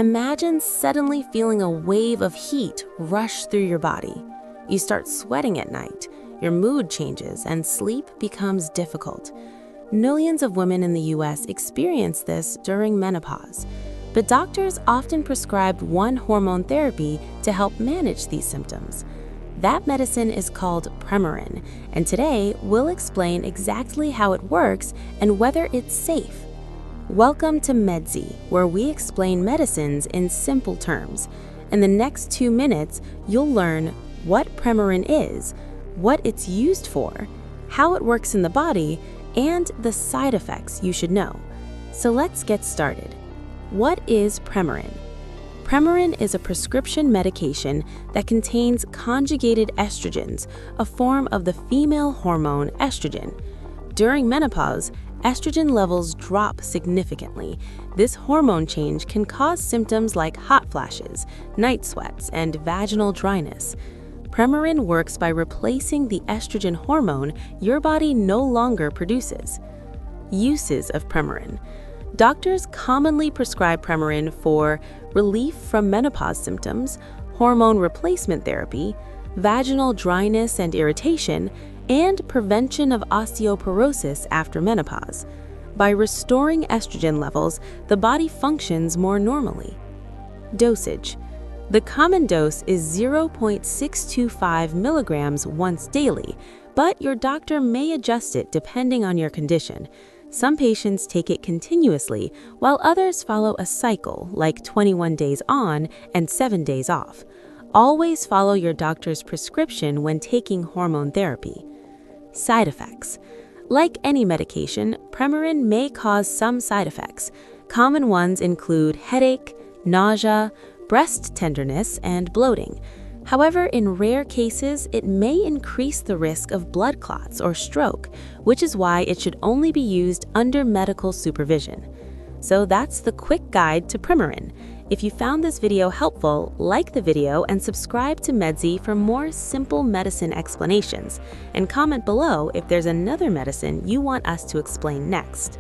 Imagine suddenly feeling a wave of heat rush through your body. You start sweating at night, your mood changes, and sleep becomes difficult. Millions of women in the US experience this during menopause, but doctors often prescribe one hormone therapy to help manage these symptoms. That medicine is called Premarin, and today we'll explain exactly how it works and whether it's safe. Welcome to Medzy, where we explain medicines in simple terms. In the next 2 minutes, you'll learn what Premarin is, what it's used for, how it works in the body, and the side effects you should know. So let's get started. What is Premarin? Premarin is a prescription medication that contains conjugated estrogens, a form of the female hormone estrogen. During menopause, estrogen levels drop significantly. This hormone change can cause symptoms like hot flashes, night sweats, and vaginal dryness. Premarin works by replacing the estrogen hormone your body no longer produces. Uses of Premarin. Doctors commonly prescribe Premarin for relief from menopause symptoms, hormone replacement therapy, vaginal dryness and irritation, and prevention of osteoporosis after menopause. By restoring estrogen levels, the body functions more normally. Dosage. The common dose is 0.625 milligrams once daily, but your doctor may adjust it depending on your condition. Some patients take it continuously, while others follow a cycle, like 21 days on and 7 days off. Always follow your doctor's prescription when taking hormone therapy. Side effects. Like any medication, Premarin may cause some side effects. Common ones include headache, nausea, breast tenderness, and bloating. However, in rare cases, it may increase the risk of blood clots or stroke, which is why it should only be used under medical supervision. So that's the quick guide to Premarin. If you found this video helpful, like the video and subscribe to Medzy for more simple medicine explanations, and comment below if there's another medicine you want us to explain next.